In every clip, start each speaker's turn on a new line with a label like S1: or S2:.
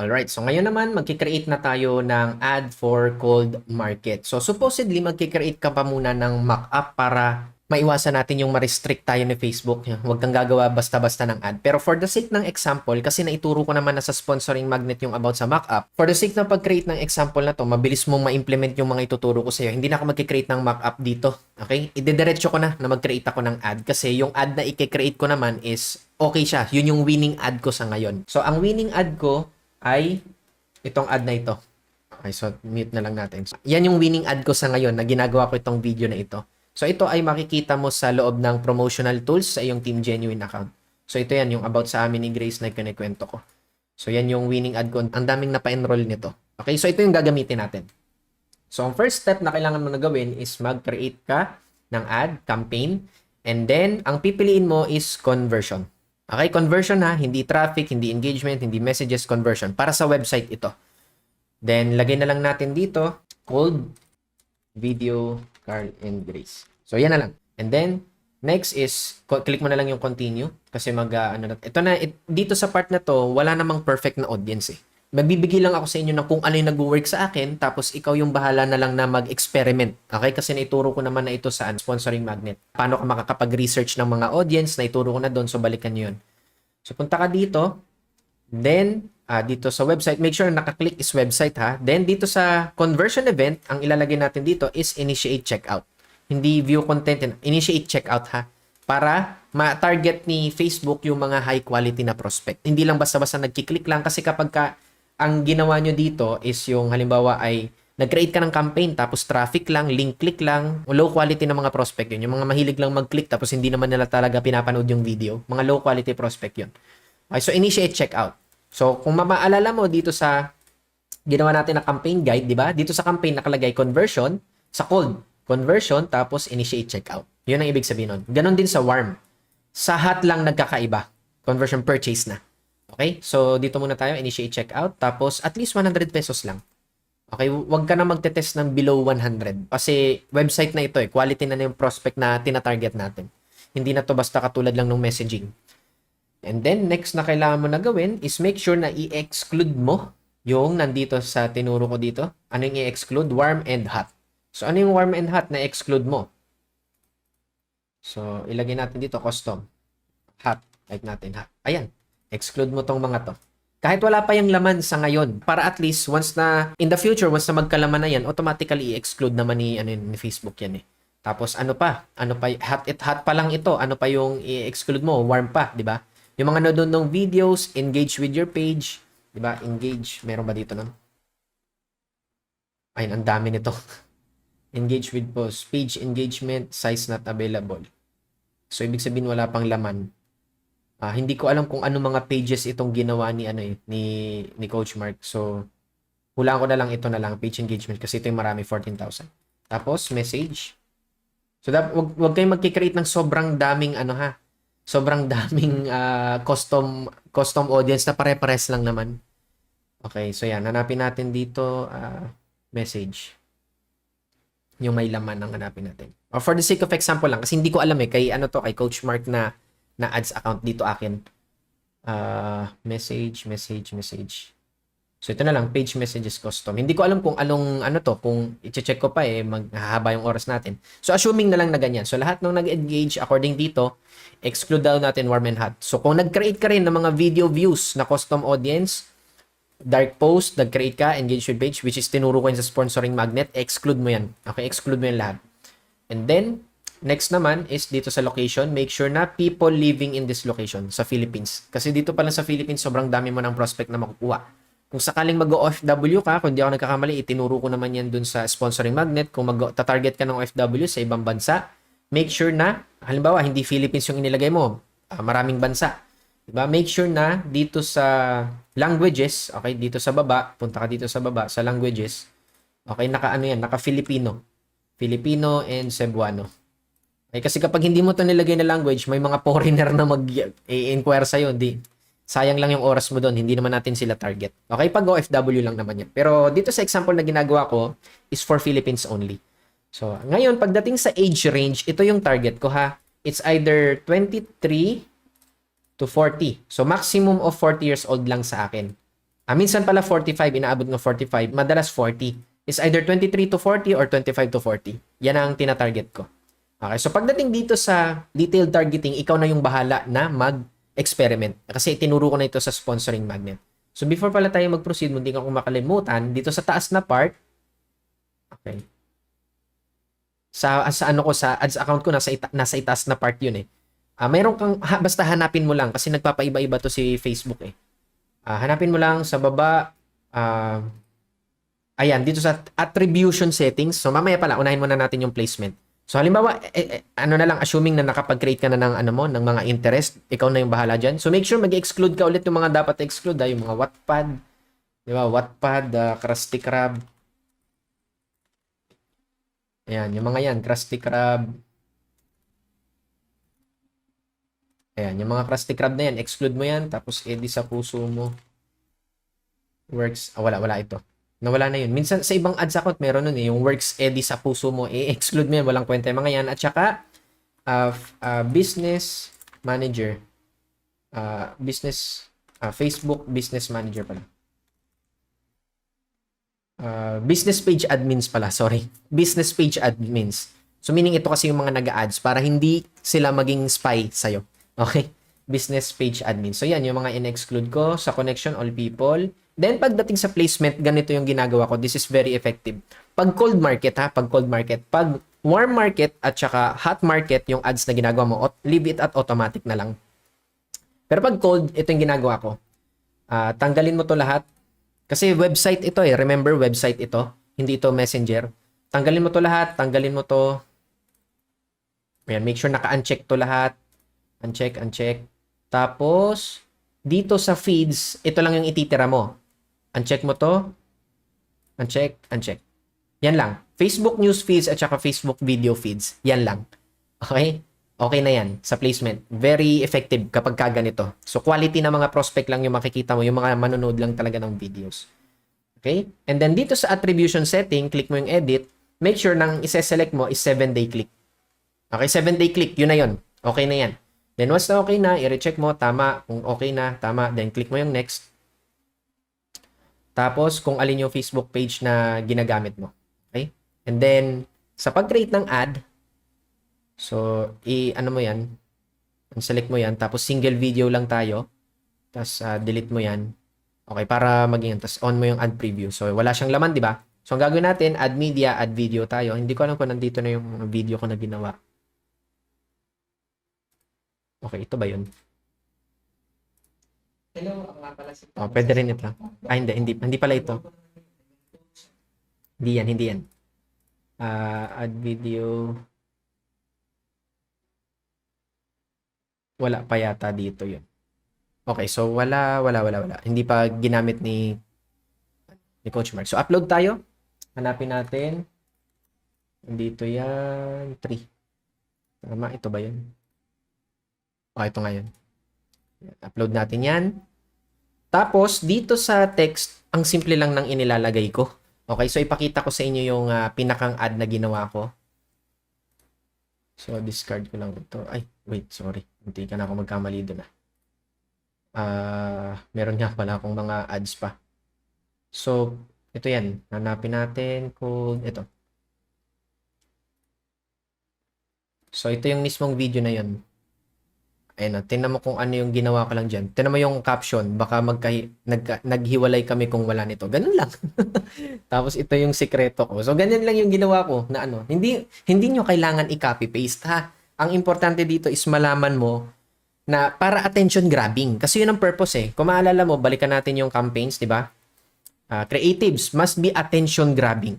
S1: Alright, so ngayon naman magki-create na tayo ng ad for cold market. So supposedly magki-create ka pa muna ng mock-up para maiwasan natin yung ma-restrict tayo ni Facebook. Huwag kang gagawa basta-basta ng ad. Pero for the sake ng example, kasi naituro ko naman na sa sponsoring magnet yung about sa mock-up, for the sake ng pag-create ng example na to, mabilis mong ma-implement yung mga ituturo ko sa iyo. Hindi na ako magki-create ng mock-up dito. Okay? Idediretso ko na mag-create ako ng ad kasi yung ad na i-create ko naman is okay siya. Yun yung winning ad ko sa ngayon. So ang winning ad ko ay itong ad na ito. Okay, so mute na lang natin. Yan yung winning ad ko sa ngayon na ginagawa ko itong video na ito. So ito ay makikita mo sa loob ng promotional tools sa iyong Team Genuine account. So ito yan, yung about sa amin ni Grace na kinikwento ko. So yan yung winning ad ko. Ang daming napa-enroll nito. Okay, so ito yung gagamitin natin. So ang first step na kailangan mo na gawin is mag-create ka ng ad, campaign, and then ang pipiliin mo is conversion. Okay, conversion ha, hindi traffic, hindi engagement, hindi messages, conversion. Para sa website ito. Then, lagay na lang natin dito, cold video Carl and Grace. So, yan na lang. And then, next is, click mo na lang yung continue. Kasi dito sa part na to, wala namang perfect na audience eh. Magbibigay lang ako sa inyo ng kung ano yung nag-work sa akin, tapos ikaw yung bahala na lang na mag-experiment. Okay? Kasi naituro ko naman na ito sa sponsoring magnet. Paano ka makakapag-research ng mga audience, naituro ko na doon, so balikan nyo yun. So, punta ka dito, then, dito sa website, make sure na naka-click is website ha. Then, dito sa conversion event, ang ilalagay natin dito is initiate checkout. Hindi view content, initiate checkout ha. Para ma-target ni Facebook yung mga high quality na prospect. Hindi lang basta-basta nagki-click lang kasi kapag ang ginawa nyo dito is yung halimbawa ay nag-create ka ng campaign tapos traffic lang, link click lang, low quality na mga prospect yun. Yung mga mahilig lang mag-click tapos hindi naman nila talaga pinapanood yung video. Mga low quality prospect yun. Okay, so initiate checkout. So kung maalala mo dito sa ginawa natin na campaign guide, di ba? Dito sa campaign nakalagay conversion, sa cold, conversion tapos initiate checkout. Yun ang ibig sabihin nun. Ganon din sa warm. Sa hot lang nagkakaiba. Conversion purchase na. Okay? So, dito muna tayo, initiate checkout. Tapos, at least 100 pesos lang. Okay? Huwag ka na magte-test ng below 100. Kasi, website na ito eh. Quality na yung prospect na tina-target natin. Hindi na to basta katulad lang ng messaging. And then, next na kailangan mo na gawin is make sure na i-exclude mo yung nandito sa tinuro ko dito. Ano yung i-exclude? Warm and hot. So, ano yung warm and hot na exclude mo? So, ilagay natin dito, custom. Hot. Type natin hot. Ayan. Exclude mo tong mga to. Kahit wala pa yung laman sa ngayon, para at least once na, in the future, once na magkalaman na yan, automatically i-exclude naman ni Facebook yan eh. Tapos hot pa lang ito, ano pa yung i-exclude mo, warm pa, di ba? Yung mga nanonood ng videos, engage with your page, di ba? Engage, meron ba dito nun? Ayun, ang dami nito. Engage with post, page engagement, size not available. So, ibig sabihin wala pang laman. Hindi ko alam kung ano mga pages itong ginawa ni Coach Mark. So, hulaan ko na lang ito na lang, page engagement, kasi ito yung marami, 14,000. Tapos, message. So, wag kayong magkikreate ng sobrang daming, sobrang daming custom audience na pare-pares lang naman. Okay, so yan, hanapin natin dito, message. Yung may laman ang hanapin natin. Or for the sake of example lang, kasi hindi ko alam kay Coach Mark na ads account dito akin. Message. So, ito na lang, page messages custom. Hindi ko alam kung kung i-check ko pa maghahaba yung oras natin. So, assuming na lang na ganyan. So, lahat ng nag-engage according dito, exclude daw natin warm and hot. So, kung nag-create ka rin ng mga video views na custom audience, dark post, nag-create ka, engage with page, which is tinuro ko yun sa sponsoring magnet, exclude mo yan. Okay, exclude mo yan lahat. And then, next naman is dito sa location, make sure na people living in this location sa Philippines. Kasi dito pa lang sa Philippines, sobrang dami mo ng prospect na makukuha. Kung sakaling mag-OFW ka, kung di ako nagkakamali, itinuro ko naman yan dun sa sponsoring magnet. Kung mag-target ka ng OFW sa ibang bansa, make sure na, halimbawa, hindi Philippines yung inilagay mo, maraming bansa. Diba? Make sure na dito sa languages, okay, dito sa baba, punta ka dito sa baba, sa languages, okay, naka-Filipino. Filipino and Cebuano. Okay, kasi kapag hindi mo to nilagay na language, may mga foreigner na mag-inquire sa'yo. Sayang lang yung oras mo doon. Hindi naman natin sila target. Okay, pag OFW lang naman yan. Pero dito sa example na ginagawa ko is for Philippines only. So, ngayon, pagdating sa age range, ito yung target ko ha. It's either 23 to 40. So, maximum of 40 years old lang sa akin Minsan pala 45, inaabot ng 45, madalas 40. Is either 23 to 40 or 25 to 40. Yan ang tinatarget ko. Okay, so pagdating dito sa detailed targeting, ikaw na yung bahala na mag-experiment. Kasi tinuro ko na ito sa sponsoring magnet. So before pala tayo mag-proceed, hindi ko makalimutan, dito sa taas na part, okay, sa ano ko, sa ads account ko, nasa itaas na part yun eh. Mayroon kang, basta hanapin mo lang, kasi nagpapaiba-iba to si Facebook eh. Hanapin mo lang sa baba, ayan, dito sa attribution settings. So mamaya pala, unahin muna natin yung placement. So halimbawa, ano na lang, assuming na nakapag-create ka na ng, ano mo, ng mga interest, ikaw na yung bahala dyan. So make sure mag-exclude ka ulit yung mga dapat exclude, yung mga Wattpad, di ba? Wattpad, Krusty Krab. Ayan, yung mga yan, Krusty Krab. Ayan, yung mga Krusty Krab na yan, exclude mo yan, tapos edi sa puso mo. Works, wala ito. Nawala na yun. Minsan sa ibang ads account, meron nun eh, yung works edi sa puso mo, exclude mo yan, walang kwenta yung mga yan. At saka, business manager. Facebook business manager pala. Business page admins pala, sorry. Business page admins. So meaning ito kasi yung mga nag-ads para hindi sila maging spy sa'yo. Okay? Business page admin. So yan, yung mga in-exclude ko sa connection, all people. Then pagdating sa placement, ganito yung ginagawa ko. This is very effective. Pag cold market pag cold market. Pag warm market at saka hot market, yung ads na ginagawa mo, leave it at automatic na lang. Pero pag cold, ito yung ginagawa ko. Tanggalin mo to lahat. Kasi website ito eh. Remember, website ito. Hindi ito messenger. Tanggalin mo to lahat. Tanggalin mo to. Ayan, make sure naka-uncheck to lahat. Uncheck. Tapos, dito sa feeds, ito lang yung ititira mo. Uncheck mo to. Uncheck. Yan lang. Facebook news feeds at saka Facebook video feeds. Yan lang. Okay? Okay na yan sa placement. Very effective kapag kaganito. So, quality na mga prospect lang yung makikita mo. Yung mga manonood lang talaga ng videos. Okay? And then, dito sa attribution setting, click mo yung edit. Make sure nang isa-select mo is 7-day click. Okay? 7-day click. Yun na yun. Okay na yan. Then, once na okay na, i-recheck mo. Tama. Kung okay na, tama. Then, click mo yung next. Tapos, kung alin yung Facebook page na ginagamit mo. Okay? And then, sa pag-create ng ad, so, ano mo yan, select mo yan, tapos single video lang tayo, tapos delete mo yan, okay, para maging, tapos on mo yung ad preview. So, wala siyang laman, di ba? So, ang gagawin natin, add media, add video tayo. Hindi ko alam kung nandito na yung video ko na ginawa. Okay, ito ba yun?
S2: Hello, nga pala si
S1: Pwede rin ito. Hindi pala ito. Hindi yan. Add video. Wala pa yata dito yun. Okay, so wala. Hindi pa ginamit ni Coach Mark. So, upload tayo. Hanapin natin. Dito yan. 3. Tama, ito ba yun? Ito nga yun. Upload natin yan. Tapos, dito sa text, ang simple lang ng inilalagay ko. Okay, so ipakita ko sa inyo yung pinakang ad na ginawa ko. So, discard ko lang ito. Ay, wait, sorry. Hindi ka na ako magkamali doon meron nga pala akong mga ads pa. So, ito yan. Hanapin natin kung ito. So, ito yung mismong video na yun. Ayun, tingnan mo kung ano yung ginawa ko lang dyan. Tingnan mo yung caption. Baka naghiwalay kami kung wala nito. Ganun lang. Tapos ito yung sikreto ko. So, ganyan lang yung ginawa ko na ano. Hindi nyo kailangan i-copy-paste ha. Ang importante dito is malaman mo na para attention grabbing. Kasi yun ang purpose eh. Kung maalala mo, balikan natin yung campaigns, di ba? Creatives must be attention grabbing.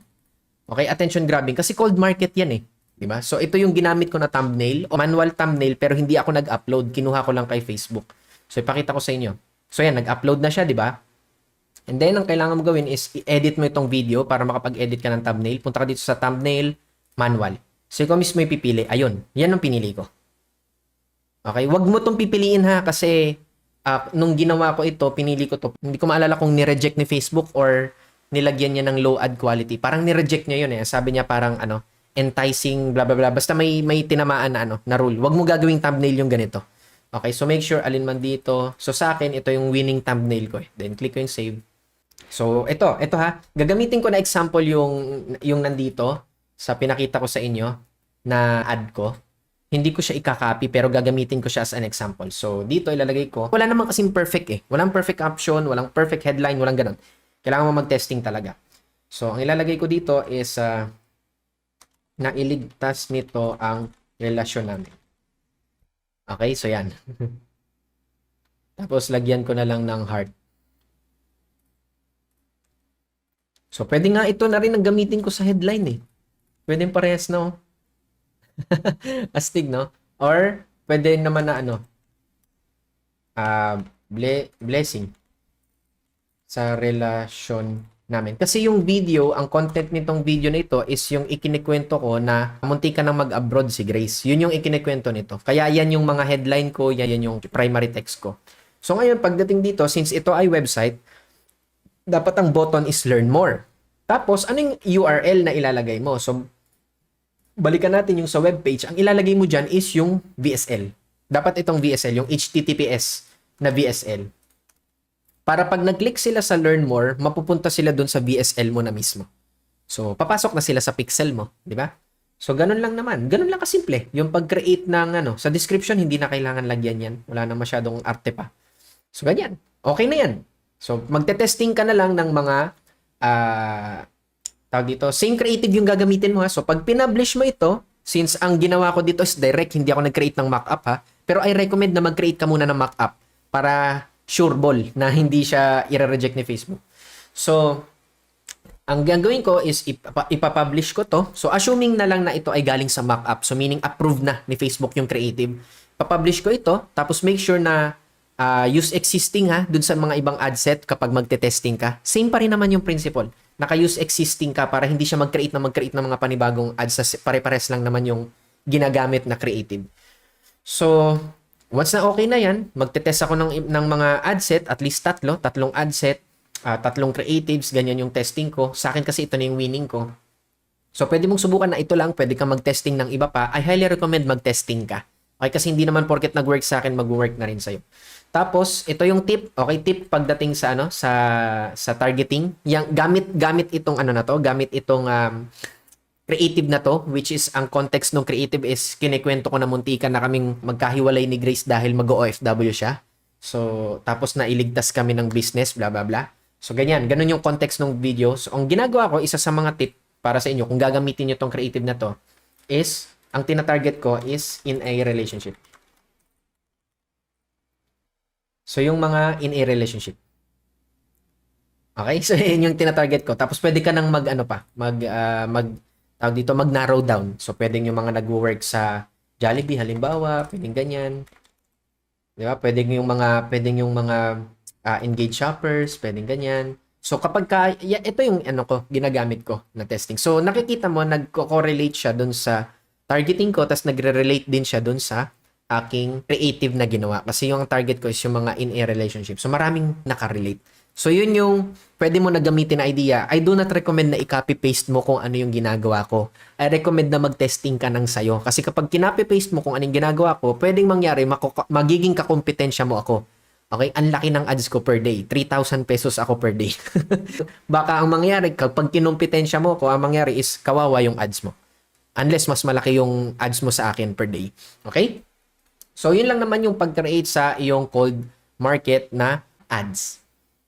S1: Okay? Attention grabbing. Kasi cold market yan eh. Diba? So, ito yung ginamit ko na thumbnail, o manual thumbnail, pero hindi ako nag-upload. Kinuha ko lang kay Facebook. So, ipakita ko sa inyo. So, yan, nag-upload na siya, diba? And then, ang kailangan mo gawin is i-edit mo itong video para makapag-edit ka ng thumbnail. Punta ka dito sa thumbnail, manual. So, ikaw mismo ipipili. Ayun, yan ang pinili ko. Okay? Wag mo itong pipiliin ha, kasi nung ginawa ko ito, pinili ko to. Hindi ko maalala kung ni-reject ni Facebook or nilagyan niya ng low ad quality. Parang ni-reject niya yun eh. Sabi niya parang enticing, blah blah blah. Basta may tinamaan na na rule. Huwag mo gagawing thumbnail yung ganito. Okay, so make sure alin man dito. So sa akin, ito yung winning thumbnail ko eh. Then click ko yung save. So, ito ha. Gagamitin ko na example yung nandito sa pinakita ko sa inyo na ad ko. Hindi ko siya ikakopy pero gagamitin ko siya as an example. So, dito ilalagay ko. Wala naman kasing perfect eh. Walang perfect option, walang perfect headline, walang ganun. Kailangan mo mag-testing talaga. So, ang ilalagay ko dito is na iligtas nito ang relasyon namin. Okay, so yan. Tapos, lagyan ko na lang ng heart. So, pwede nga ito na rin ang gamitin ko sa headline eh. Pwede parehas na oh. Astig, no? Or, pwede naman na ano, blessing sa relasyon namin. Kasi yung video, ang content nitong video na ito is yung ikinikwento ko na munti ka nang mag-abroad si Grace. Yun yung ikinikwento nito. Kaya yan yung mga headline ko, yan yung primary text ko. So ngayon, pagdating dito, since ito ay website, dapat ang button is learn more. Tapos, anong URL na ilalagay mo? So, balikan natin yung sa webpage. Ang ilalagay mo dyan is yung VSL. Dapat itong VSL, yung HTTPS na VSL. Para pag nag-click sila sa learn more, mapupunta sila dun sa VSL mo na mismo. So, papasok na sila sa pixel mo, di ba? So, ganun lang naman. Ganun lang kasimple. Yung pag-create ng sa description, hindi na kailangan lagyan yan. Wala na masyadong arte pa. So, ganyan. Okay na yan. So, magte-testing ka na lang ng mga tawag dito, same creative yung gagamitin mo ha. So, pag pinublish mo ito, since ang ginawa ko dito is direct, hindi ako nag-create ng mock-up ha. Pero I recommend na mag-create ka muna ng mock-up para sure ball na hindi siya i-reject ni Facebook. So, ang gagawin ko is ipapublish ko to. So, assuming na lang na ito ay galing sa mock-up. So, meaning approved na ni Facebook yung creative. Papublish ko ito, tapos make sure na use existing ha, dun sa mga ibang ad set kapag magte-testing ka. Same pa rin naman yung principle. Naka-use existing ka para hindi siya mag-create ng mga panibagong ads sa pare-pares lang naman yung ginagamit na creative. So, once na okay na yan, magte-test ako ng mga ad set, at least tatlong ad set, tatlong creatives, ganyan yung testing ko. Sa akin kasi ito na yung winning ko. So, pwede mong subukan na ito lang, pwede kang mag-testing ng iba pa. I highly recommend mag-testing ka. Okay, kasi hindi naman porket nag-work sa akin, mag-work na rin sa'yo. Tapos, ito yung tip. Okay, tip pagdating sa sa targeting. Yang gamit itong gamit itong creative na to, which is ang context ng creative is kinikwento ko na muntikan na kaming magkahiwalay ni Grace dahil mag-OFW siya. So, tapos na iligtas kami ng business, bla bla bla. So, ganyan. Ganun yung context ng video. So, ang ginagawa ko, isa sa mga tip para sa inyo, kung gagamitin nyo tong creative na to, is, ang tina-target ko is in a relationship. So, yung mga in a relationship. Okay? So, yun yung tina-target ko. Tapos, pwede ka nang tawag dito, mag-narrow down. So, pwedeng yung mga nag-work sa Jollibee, halimbawa, pwedeng ganyan. Di ba? Pwedeng yung mga engaged shoppers, pwedeng ganyan. So, kapag ito yung ginagamit ko na testing. So, nakikita mo, nagko-correlate siya dun sa targeting ko, tas nagre-relate din siya dun sa aking creative na ginawa. Kasi yung target ko is yung mga in a relationship. So, maraming nakarelate. So, yun yung pwede mo na gamitin na idea. I do not recommend na i-copy-paste mo kung ano yung ginagawa ko. I recommend na mag-testing ka ng sayo. Kasi kapag kinopy-paste mo kung anong ginagawa ko, pwedeng mangyari, magiging kakompetensya mo ako. Okay? Ang laki ng ads ko per day. 3,000 pesos ako per day. Baka ang mangyari, kapag kinompetensya mo ko, ang mangyari is kawawa yung ads mo. Unless mas malaki yung ads mo sa akin per day. Okay? So, yun lang naman yung pag-create sa iyong cold market na ads.